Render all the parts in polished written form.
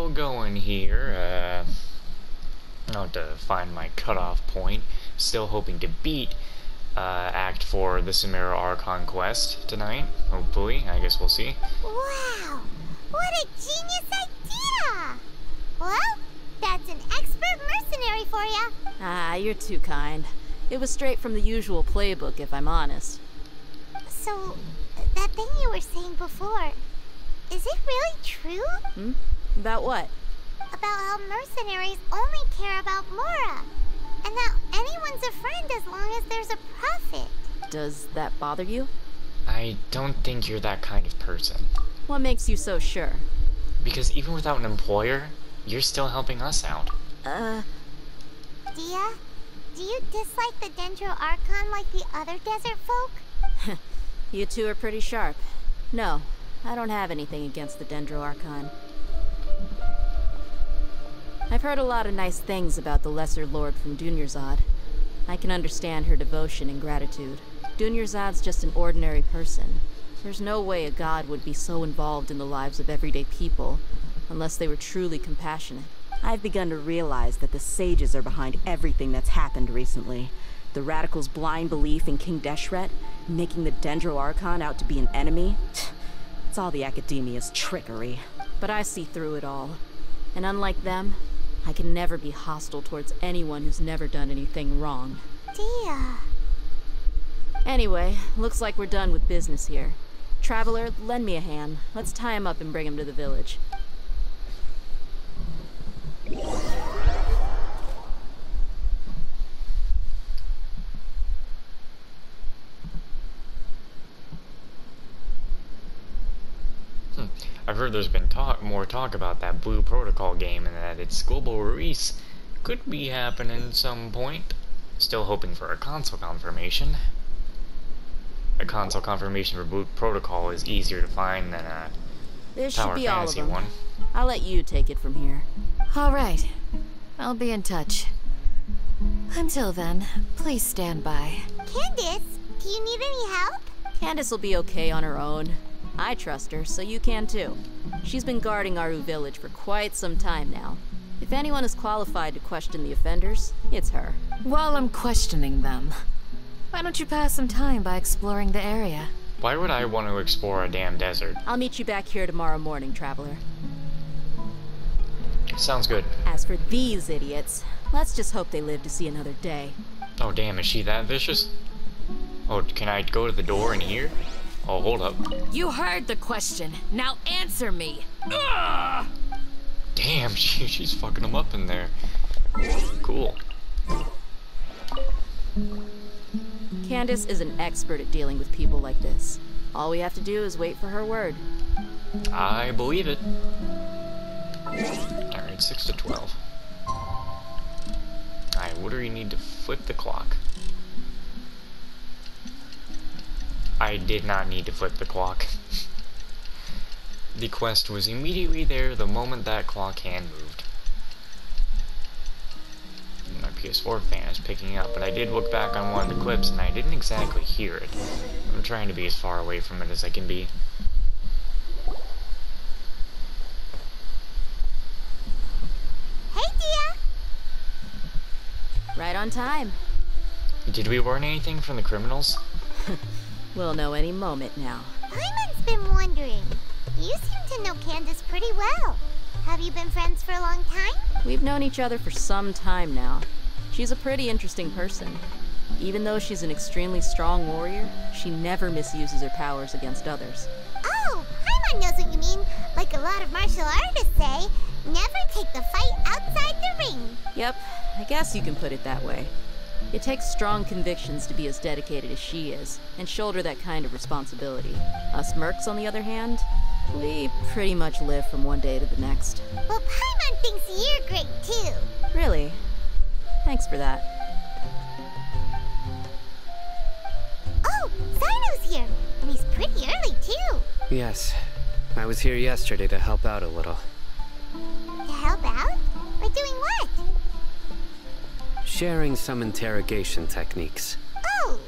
still going here. Not to find my cutoff point. Still hoping to beat Act 4 the Samara Archon quest tonight. Hopefully. I guess we'll see. Wow! What a genius idea! Well, that's an expert mercenary for ya. Ah, you're too kind. It was straight from the usual playbook, if I'm honest. So, that thing you were saying before, is it really true? About what? About how mercenaries only care about Mora, and that anyone's a friend as long as there's a profit. Does that bother you? I don't think you're that kind of person. What makes you so sure? Because even without an employer, you're still helping us out. Dia, do you dislike the Dendro Archon like the other desert folk? You two are pretty sharp. No, I don't have anything against the Dendro Archon. I've heard a lot of nice things about the Lesser Lord from Dunyarzad. I can understand her devotion and gratitude. Dunyarzad's just an ordinary person. There's no way a god would be so involved in the lives of everyday people, unless they were truly compassionate. I've begun to realize that the sages are behind everything that's happened recently. The radicals' blind belief in King Deshret, making the Dendro Archon out to be an enemy. It's all the academia's trickery. But I see through it all. And unlike them, I can never be hostile towards anyone who's never done anything wrong. Dia. Anyway, looks like we're done with business here. Traveler, lend me a hand. Let's tie him up and bring him to the village. I've heard there's been more talk about that Blue Protocol game and that its global release could be happening at some point. Still hoping for a console confirmation. A console confirmation for Blue Protocol is easier to find than a This should Tower be all of Fantasy them. one. I'll let you take it from here. All right. I'll be in touch. Until then, please stand by. Candace, do you need any help? Candace will be okay on her own. I trust her, so you can too. She's been guarding Aru village for quite some time now. If anyone is qualified to question the offenders, it's her. While I'm questioning them, why don't you pass some time by exploring the area? Why would I want to explore a damn desert? I'll meet you back here tomorrow morning, Traveler. Sounds good. As for these idiots, let's just hope they live to see another day. Oh damn, is she that vicious? Oh, can I go to the door in here? Oh, hold up. You heard the question. Now answer me. Ugh! Damn, she's fucking them up in there. Cool. Candace is an expert at dealing with people like this. All we have to do is wait for her word. I believe it. Alright, 6 to 12. Alright, what do we need to flip the clock? I did not need to flip the clock. The quest was immediately there the moment that clock hand moved. My PS4 fan is picking up, but I did look back on one of the clips and I didn't exactly hear it. I'm trying to be as far away from it as I can be. Hey, Dia! Right on time. Did we learn anything from the criminals? We'll know any moment now. Paimon's been wondering. You seem to know Candace pretty well. Have you been friends for a long time? We've known each other for some time now. She's a pretty interesting person. Even though she's an extremely strong warrior, she never misuses her powers against others. Oh, Paimon knows what you mean. Like a lot of martial artists say, never take the fight outside the ring. Yep, I guess you can put it that way. It takes strong convictions to be as dedicated as she is, and shoulder that kind of responsibility. Us mercs, on the other hand, we pretty much live from one day to the next. Well, Paimon thinks you're great too. Really? Thanks for that. Oh, Sino's here, and he's pretty early too. Yes. I was here yesterday to help out a little. To help out? By doing what? Sharing some interrogation techniques. Oh,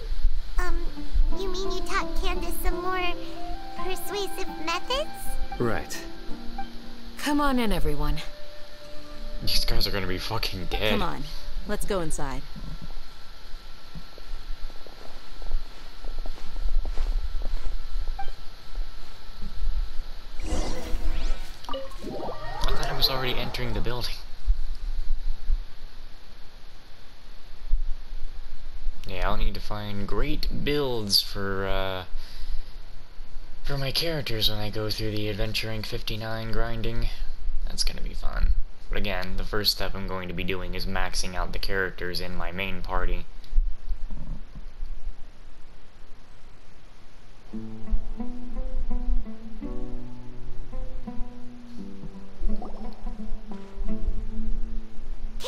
you mean you taught Candace some more persuasive methods? Right. Come on in, everyone. These guys are gonna be fucking dead. Come on, let's go inside. I thought I was already entering the building. Yeah, I'll need to find great builds for my characters when I go through the Adventure Inc. 59 grinding. That's gonna be fun. But again, the first step I'm going to be doing is maxing out the characters in my main party.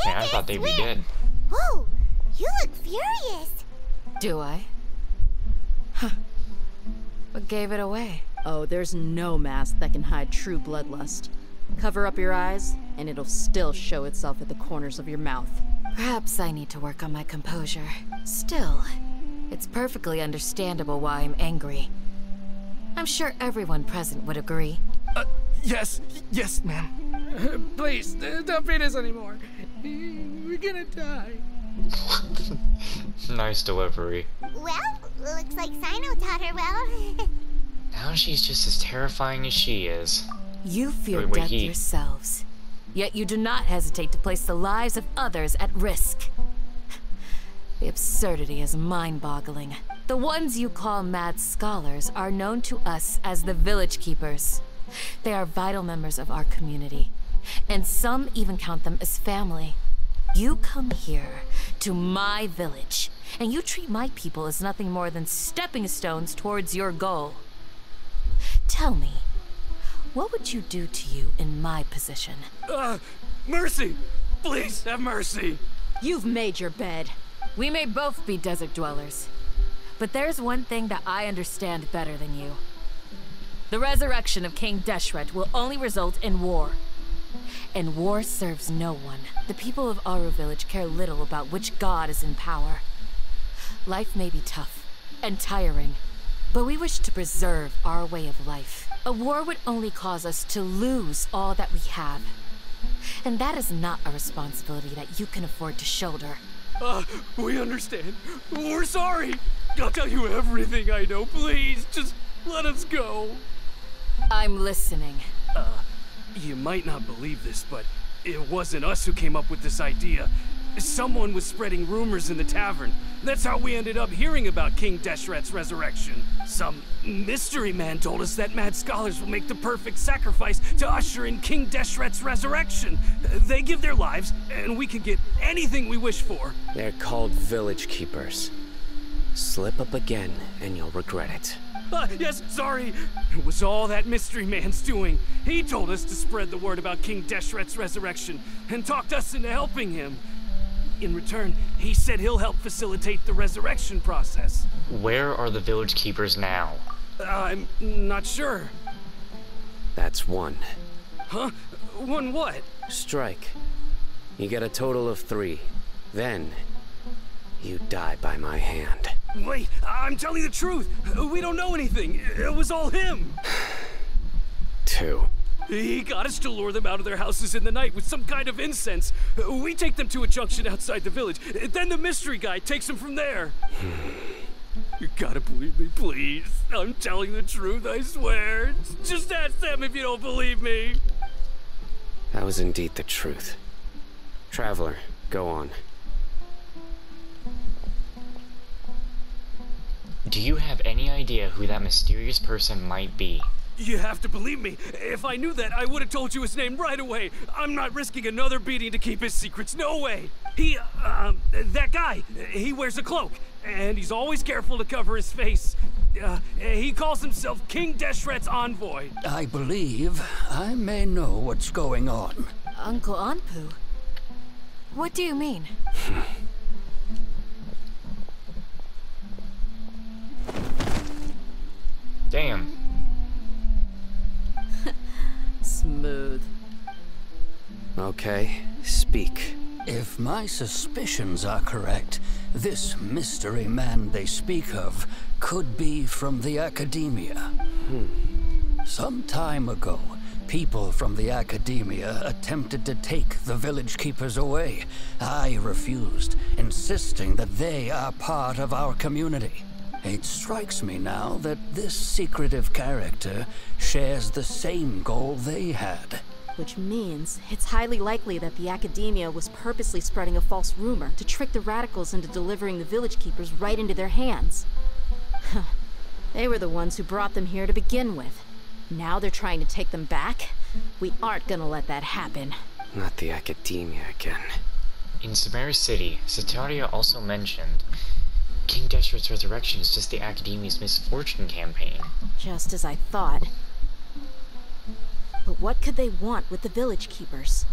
Man, I thought they'd be dead. Whoa, you look furious. Do I? Huh. What gave it away? Oh, there's no mask that can hide true bloodlust. Cover up your eyes, and it'll still show itself at the corners of your mouth. Perhaps I need to work on my composure. Still, it's perfectly understandable why I'm angry. I'm sure everyone present would agree. Yes, ma'am. Please, don't beat us anymore. We're gonna die. Nice delivery. Well, looks like Sino taught her well. Now she's just as terrifying as she is. You fear Wait, death yourselves, yet you do not hesitate to place the lives of others at risk. The absurdity is mind-boggling. The ones you call mad scholars are known to us as the Village Keepers. They are vital members of our community, and some even count them as family. You come here, to my village, and you treat my people as nothing more than stepping stones towards your goal. Tell me, what would you do to you in my position? Mercy! Please, have mercy! You've made your bed. We may both be desert dwellers, but there's one thing that I understand better than you. The resurrection of King Deshret will only result in war. And war serves no one. The people of Aru Village care little about which god is in power. Life may be tough and tiring, but we wish to preserve our way of life. A war would only cause us to lose all that we have. And that is not a responsibility that you can afford to shoulder. We understand. We're sorry. I'll tell you everything I know. Please, just let us go. I'm listening. You might not believe this, but it wasn't us who came up with this idea. Someone was spreading rumors in the tavern. That's how we ended up hearing about King Deshret's resurrection. Some mystery man told us that mad scholars will make the perfect sacrifice to usher in King Deshret's resurrection. They give their lives, and we can get anything we wish for. They're called Village Keepers. Slip up again, and you'll regret it. Yes, sorry. It was all that mystery man's doing. He told us to spread the word about King Deshret's resurrection, and talked us into helping him. In return, he said he'll help facilitate the resurrection process. Where are the Village Keepers now? I'm not sure. That's one. Huh? One what? Strike. You get a total of 3. Then, you die by my hand. Wait, I'm telling the truth. We don't know anything. It was all him. 2. He got us to lure them out of their houses in the night with some kind of incense. We take them to a junction outside the village. Then the mystery guy takes them from there. You gotta believe me, please. I'm telling the truth, I swear. Just ask them if you don't believe me. That was indeed the truth. Traveler, go on. Do you have any idea who that mysterious person might be? You have to believe me. If I knew that, I would have told you his name right away. I'm not risking another beating to keep his secrets. No way. That guy, he wears a cloak, and he's always careful to cover his face. He calls himself King Deshret's envoy. I believe I may know what's going on. Uncle Anpu? What do you mean? Damn. Smooth. Okay, speak. If my suspicions are correct, this mystery man they speak of could be from the academia. Some time ago, People from the Academia attempted to take the village keepers away. I refused, insisting that they are part of our community. It strikes me now that this secretive character shares the same goal they had. Which means it's highly likely that the Academia was purposely spreading a false rumor to trick the Radicals into delivering the village keepers right into their hands. They were the ones who brought them here to begin with. Now they're trying to take them back? We aren't gonna let that happen. Not the Academia again. In Sumeru City, Sataria also mentioned King Deshret's resurrection is just the Academia's misfortune campaign. Just as I thought. But what could they want with the village keepers?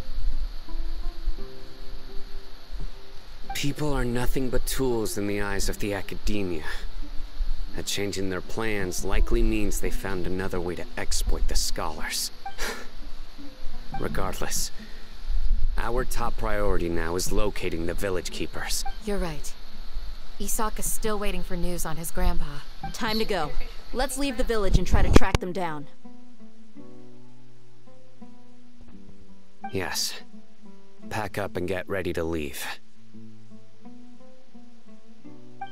People are nothing but tools in the eyes of the Academia. A change in their plans likely means they found another way to exploit the scholars. Regardless, our top priority now is locating the village keepers. You're right. Isaka's still waiting for news on his grandpa. Time to go. Let's leave the village and try to track them down. Yes. Pack up and get ready to leave.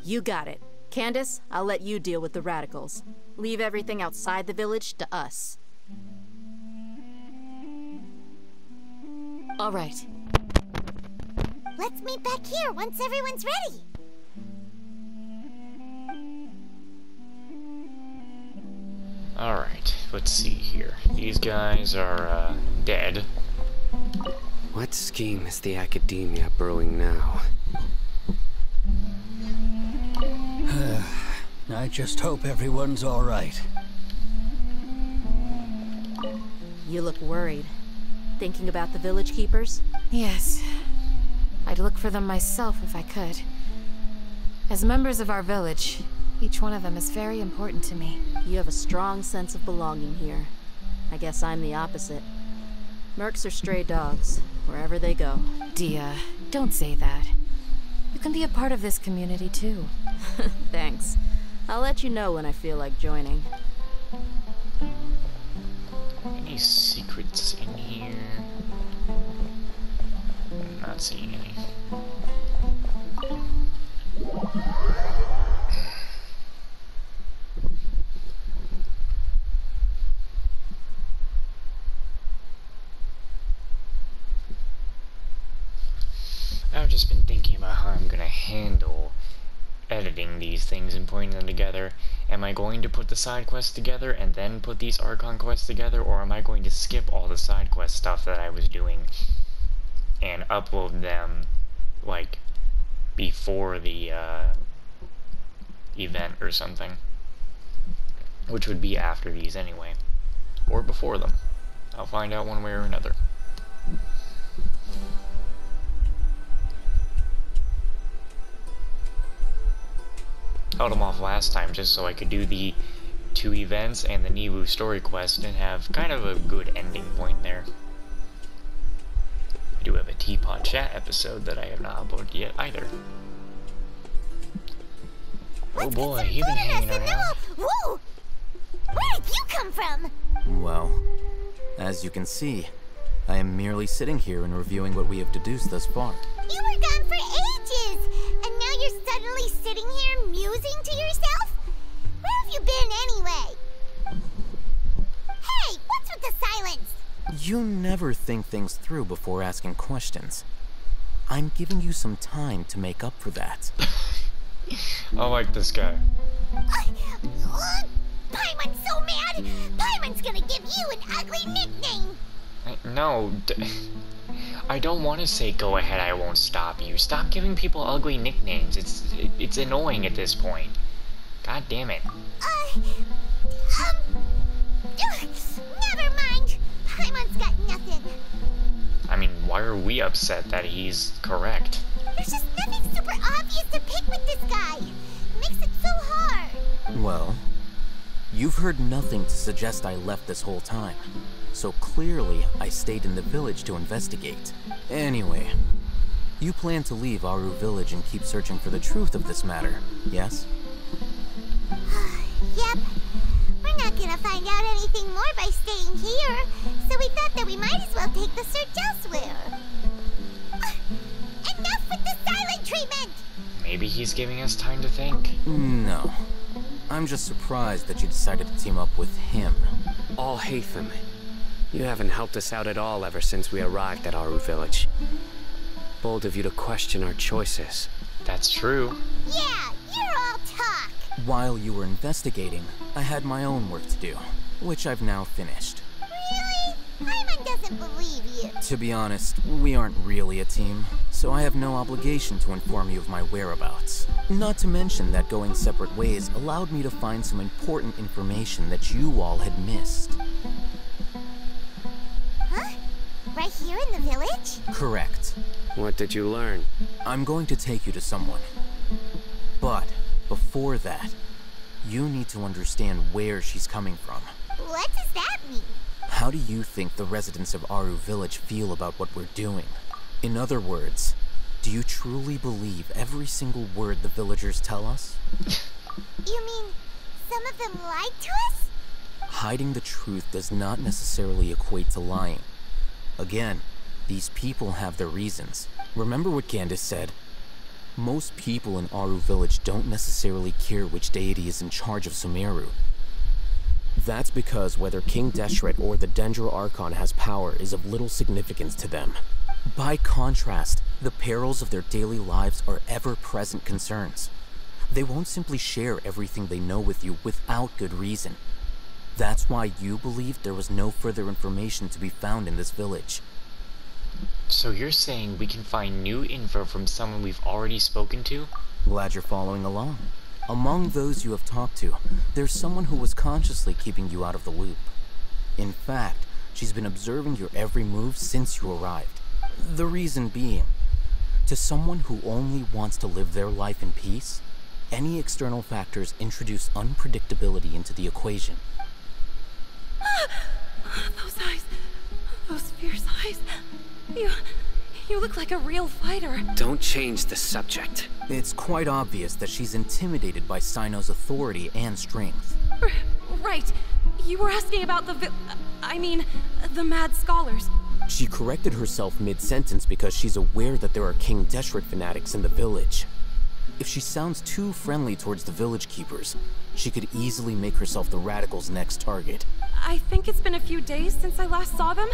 You got it. Candace, I'll let you deal with the Radicals. Leave everything outside the village to us. All right. Let's meet back here once everyone's ready. Alright, let's see here. These guys are, dead. What scheme is the Academia brewing now? I just hope everyone's all right. You look worried. Thinking about the village keepers? Yes. I'd look for them myself if I could. As members of our village, each one of them is very important to me. You have a strong sense of belonging here. I guess I'm the opposite. Mercs are stray dogs, wherever they go. Dia, don't say that. You can be a part of this community too. Thanks. I'll let you know when I feel like joining. Any secrets in here? I'm not seeing any. I've just been thinking about how I'm gonna handle editing these things and putting them together. Am I going to put the side quests together and then put these Archon quests together, or am I going to skip all the side quest stuff that I was doing and upload them, like, before the, event or something? Which would be after these anyway. Or before them. I'll find out one way or another. Held them off last time just so I could do the 2 events and the Nivu story quest and have kind of a good ending point there. I do have a Teapot Chat episode that I have not uploaded yet either. Oh boy, you've been hanging around. Whoa! Where did you come from? Well, as you can see, I am merely sitting here and reviewing what we have deduced thus far. You were gone for ages, and now you're suddenly sitting here musing to yourself? Where have you been anyway? Hey, what's with the silence? You never think things through before asking questions. I'm giving you some time to make up for that. I like this guy. Paimon's so mad! Paimon's gonna give you an ugly nickname! No, I don't want to say go ahead, I won't stop you. Stop giving people ugly nicknames. It's annoying at this point. God damn it. Never mind. Paimon's got nothing. I mean, why are we upset that he's correct? There's just nothing super obvious to pick with this guy. It makes it so hard. Well, you've heard nothing to suggest I left this whole time. So clearly, I stayed in the village to investigate. Anyway, you plan to leave Aru village and keep searching for the truth of this matter, yes? Yep. We're not gonna find out anything more by staying here, so we thought that we might as well take the search elsewhere. Enough with the silent treatment! Maybe he's giving us time to think. No. I'm just surprised that you decided to team up with him. Alhaitham, you haven't helped us out at all ever since we arrived at Aru Village. Bold of you to question our choices. That's true. Yeah, you're all talk! While you were investigating, I had my own work to do, which I've now finished. Really? Paimon doesn't believe you. To be honest, we aren't really a team, so I have no obligation to inform you of my whereabouts. Not to mention that going separate ways allowed me to find some important information that you all had missed. Huh? Right here in the village? Correct. What did you learn? I'm going to take you to someone. But, before that, you need to understand where she's coming from. What does that mean? How do you think the residents of Aru Village feel about what we're doing? In other words, do you truly believe every single word the villagers tell us? You mean, some of them lied to us? Hiding the truth does not necessarily equate to lying. Again, these people have their reasons. Remember what Gandis said? Most people in Aru Village don't necessarily care which deity is in charge of Sumeru. That's because whether King Deshret or the Dendro Archon has power is of little significance to them. By contrast, the perils of their daily lives are ever-present concerns. They won't simply share everything they know with you without good reason. That's why you believed there was no further information to be found in this village. So you're saying we can find new info from someone we've already spoken to? Glad you're following along. Among those you have talked to, there's someone who was consciously keeping you out of the loop. In fact, she's been observing your every move since you arrived. The reason being, to someone who only wants to live their life in peace, any external factors introduce unpredictability into the equation. Those eyes, those fierce eyes. You look like a real fighter. Don't change the subject. It's quite obvious that she's intimidated by Sino's authority and strength. Right. You were asking about the mad scholars. She corrected herself mid-sentence because she's aware that there are King Deshret fanatics in the village. If she sounds too friendly towards the village keepers, she could easily make herself the radicals' next target. I think it's been a few days since I last saw them.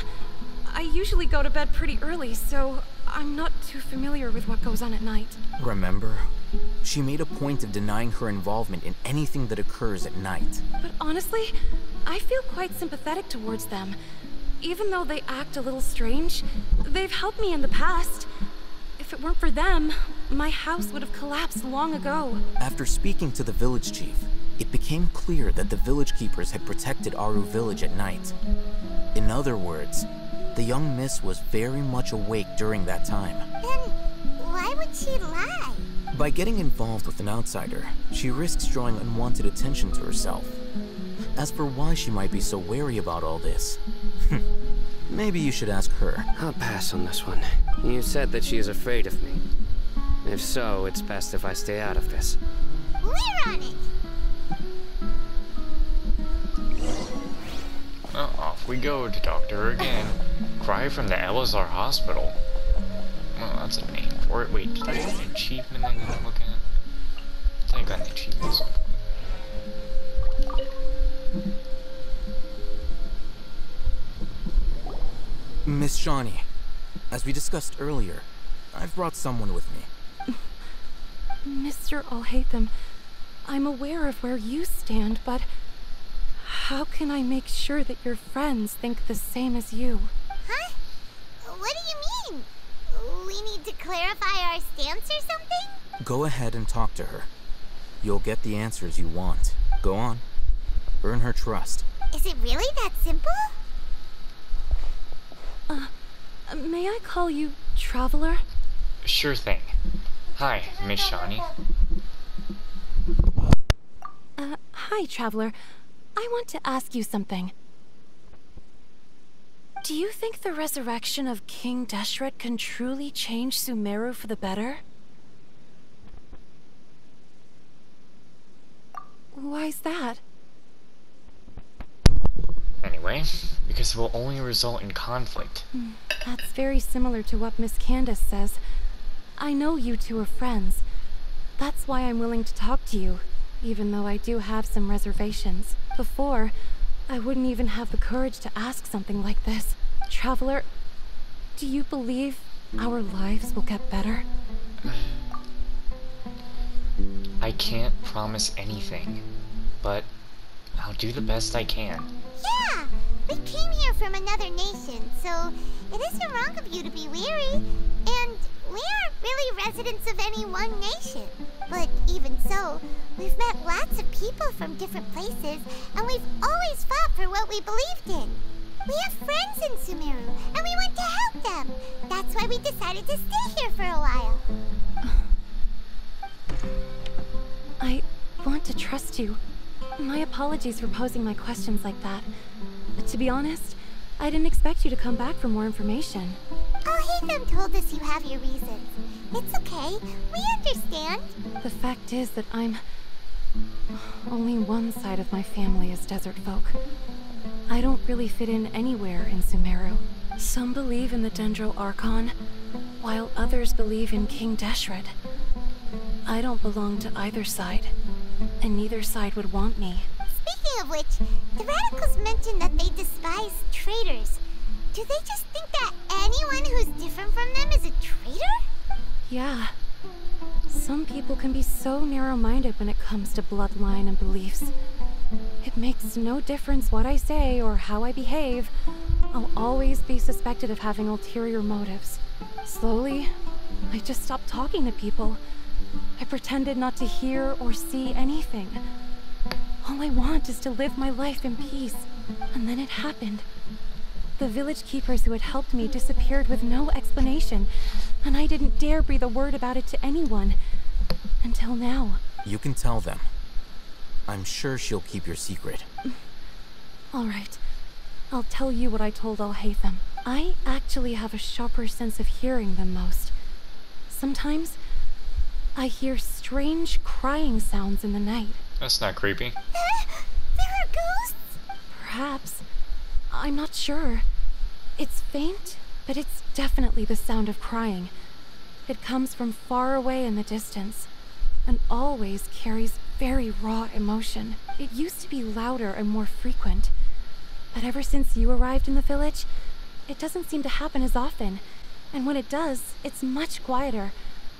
I usually go to bed pretty early, so I'm not too familiar with what goes on at night. Remember? She made a point of denying her involvement in anything that occurs at night. But honestly, I feel quite sympathetic towards them. Even though they act a little strange, they've helped me in the past. If it weren't for them, my house would have collapsed long ago. After speaking to the village chief, it became clear that the village keepers had protected Aru Village at night. In other words, the young miss was very much awake during that time. Then, why would she lie? By getting involved with an outsider, she risks drawing unwanted attention to herself. As for why she might be so wary about all this, maybe you should ask her. I'll pass on this one. You said that she is afraid of me. If so, it's best if I stay out of this. We're on it! Well, off we go to Doctor again. Cry from the Elazar Hospital. Well, that's a name for it. Wait, did I get an achievement I need to look at? I think I got an achievement at some point. Miss Shawnee, as we discussed earlier, I've brought someone with me. Mr. Alhaitham, I'm aware of where you stand, but how can I make sure that your friends think the same as you? Huh? What do you mean? We need to clarify our stance or something? Go ahead and talk to her. You'll get the answers you want. Go on. Earn her trust. Is it really that simple? May I call you Traveler? Sure thing. Hi, Miss Shawnee. Hi, Traveler. I want to ask you something. Do you think the resurrection of King Deshret can truly change Sumeru for the better? Why's that? anyway, because it will only result in conflict. That's very similar to what Miss Candace says. I know you two are friends. That's why I'm willing to talk to you, even though I do have some reservations. Before, I wouldn't even have the courage to ask something like this. Traveler, do you believe our lives will get better? I can't promise anything, but I'll do the best I can. Yeah, we came here from another nation, so it isn't wrong of you to be weary. And we aren't really residents of any one nation. But even so, we've met lots of people from different places, and we've always fought for what we believed in. We have friends in Sumeru, and we want to help them. That's why we decided to stay here for a while. I want to trust you. My apologies for posing my questions like that. To be honest, I didn't expect you to come back for more information. Al-Haytham told us you have your reasons. It's okay. We understand. The fact is that only one side of my family is desert folk. I don't really fit in anywhere in Sumeru. Some believe in the Dendro Archon, while others believe in King Deshret. I don't belong to either side, and neither side would want me. Speaking of which, the Radicals mentioned that they despise traitors. Do they just think that anyone who's different from them is a traitor? Yeah. Some people can be so narrow-minded when it comes to bloodline and beliefs. It makes no difference what I say or how I behave. I'll always be suspected of having ulterior motives. Slowly, I just stopped talking to people. I pretended not to hear or see anything. All I want is to live my life in peace. And then it happened. The village keepers who had helped me disappeared with no explanation, and I didn't dare breathe a word about it to anyone. Until now. You can tell them. I'm sure she'll keep your secret. All right. I'll tell you what I told Al-Haytham. I actually have a sharper sense of hearing than most. Sometimes, I hear strange crying sounds in the night. That's not creepy. There are ghosts? Perhaps. I'm not sure. It's faint, but it's definitely the sound of crying. It comes from far away in the distance, and always carries very raw emotion. It used to be louder and more frequent, but ever since you arrived in the village, it doesn't seem to happen as often, and when it does, it's much quieter.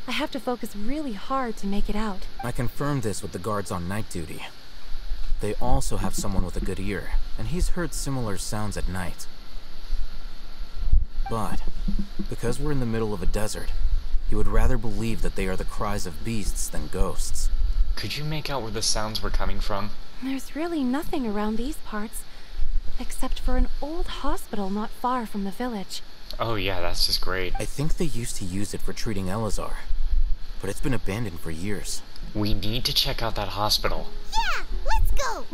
I have to focus really hard to make it out. I confirmed this with the guards on night duty. They also have someone with a good ear, and he's heard similar sounds at night. But, because we're in the middle of a desert, he would rather believe that they are the cries of beasts than ghosts. Could you make out where the sounds were coming from? There's really nothing around these parts, except for an old hospital not far from the village. Oh yeah, that's just great. I think they used to use it for treating Elazar, but it's been abandoned for years. We need to check out that hospital. Yeah, let's go!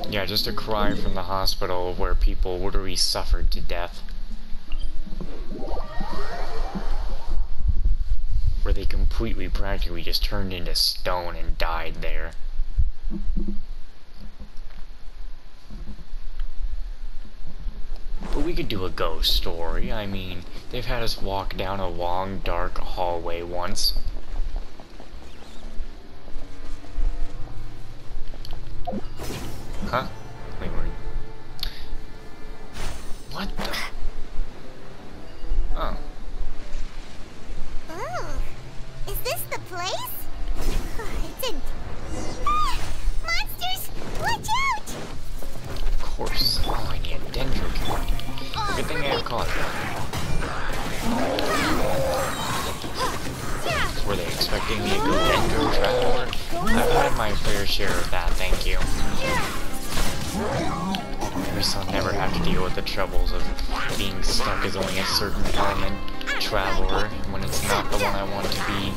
Yeah, just a cry from the hospital where people literally suffered to death. Where they completely, practically just turned into stone and died there. But we could do a ghost story. I mean, they've had us walk down a long, dark hallway once. Huh? Wait, what the? Oh. Oh, is this the place? It's in... Ah! Monsters! Watch out! Of course. Oh, I need a dendro key. Good thing I caught it. Were they expecting me to go dendro traveler? I've had my fair share of that, thank you. At least I'll never have to deal with the troubles of being stuck as only a certain element traveler when it's not the one I want to be.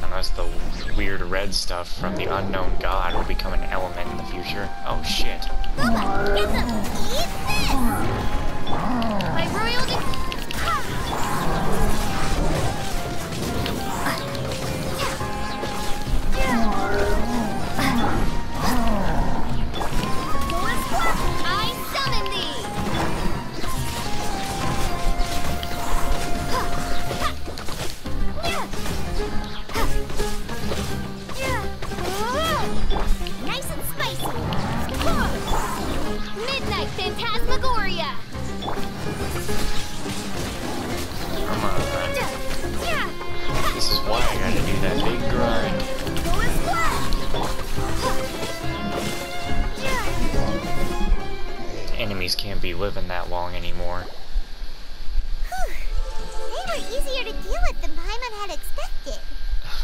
Unless the weird red stuff from the unknown god will become an element in the future. Oh shit. My royal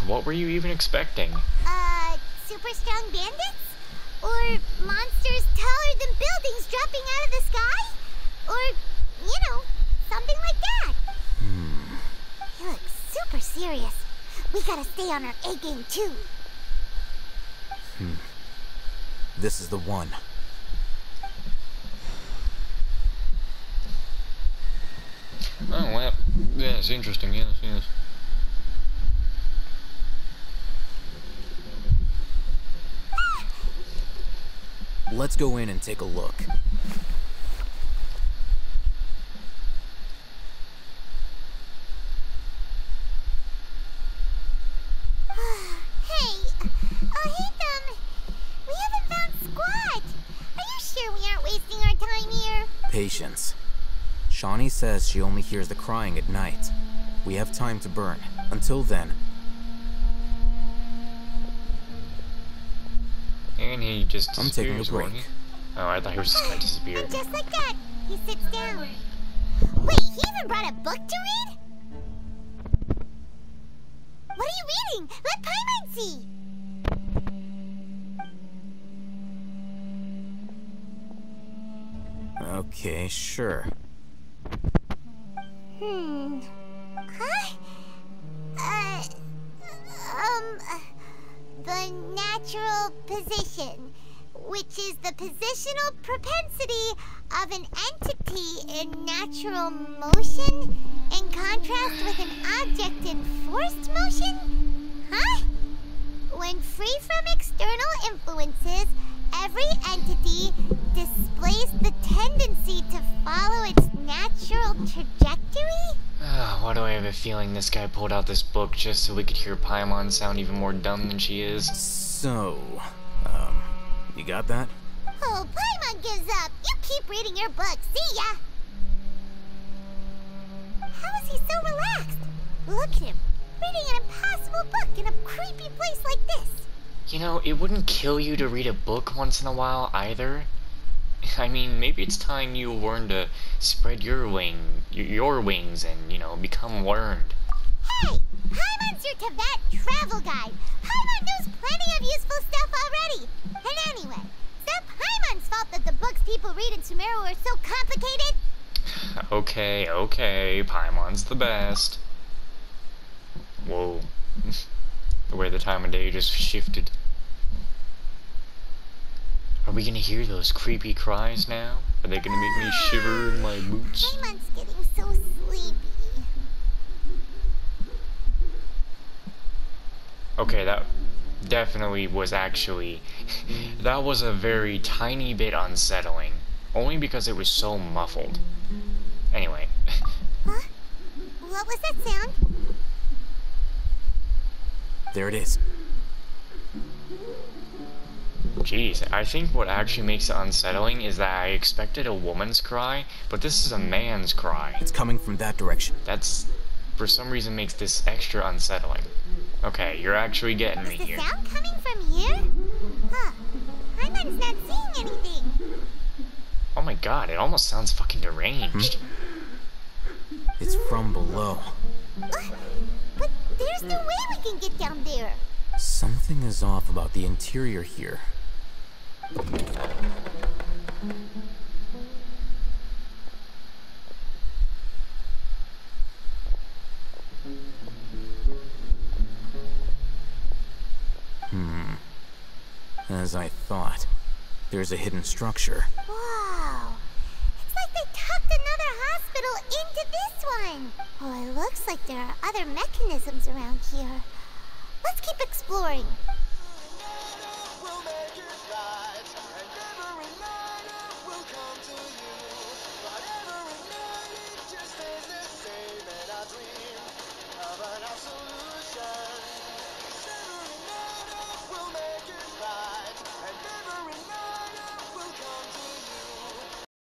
What were you even expecting? Super strong bandits? Or monsters taller than buildings dropping out of the sky? Or, you know, something like that. You look super serious. We gotta stay on our A game too. This is the one. Oh, well, yes, interesting, yes. Let's go in and take a look. Hey, we haven't found Squad. Are you sure we aren't wasting our time here? Patience. Shawnee says she only hears the crying at night. We have time to burn. Until then... And he just I'm taking a disappears, break. wasn't he? Oh, I thought he was just gonna disappear. And just like that, he sits down. Wait, he even brought a book to read? What are you reading? Let Paimon see! Okay, sure. Huh? The natural position, which is the positional propensity of an entity in natural motion in contrast with an object in forced motion? Huh? When free from external influences, every entity displays the tendency to follow its natural trajectory? Why do I have a feeling this guy pulled out this book just so we could hear Paimon sound even more dumb than she is? So, you got that? Oh, Paimon gives up. You keep reading your book. See ya! How is he so relaxed? Look at him, reading an impossible book in a creepy place like this. You know, it wouldn't kill you to read a book once in a while either. I mean, maybe it's time you learn to spread your wings and, you know, become learned. Hey! Paimon's your Tibet travel guide. Paimon knows plenty of useful stuff already. And anyway, it's not Paimon's fault that the books people read in Sumeru are so complicated. Okay, Paimon's the best. Whoa. The way the time of day just shifted. Are we gonna hear those creepy cries now? Are they gonna make me shiver in my boots? Paimon's getting so sleepy. Okay, that definitely was actually... that was a very tiny bit unsettling. Only because it was so muffled. Anyway. Huh? What was that sound? There it is. Jeez, I think what actually makes it unsettling is that I expected a woman's cry, but this is a man's cry. It's coming from that direction. That's, for some reason, makes this extra unsettling. Okay, you're actually getting me here. Is the sound coming from here? Huh. Paimon's not seeing anything. Oh my god, it almost sounds fucking deranged. It's from below. But there's no way we can get down there. Something is off about the interior here. As I thought, there's a hidden structure. Wow. It's like they tucked another hospital into this one. Well, it looks like there are other mechanisms around here. Let's keep exploring.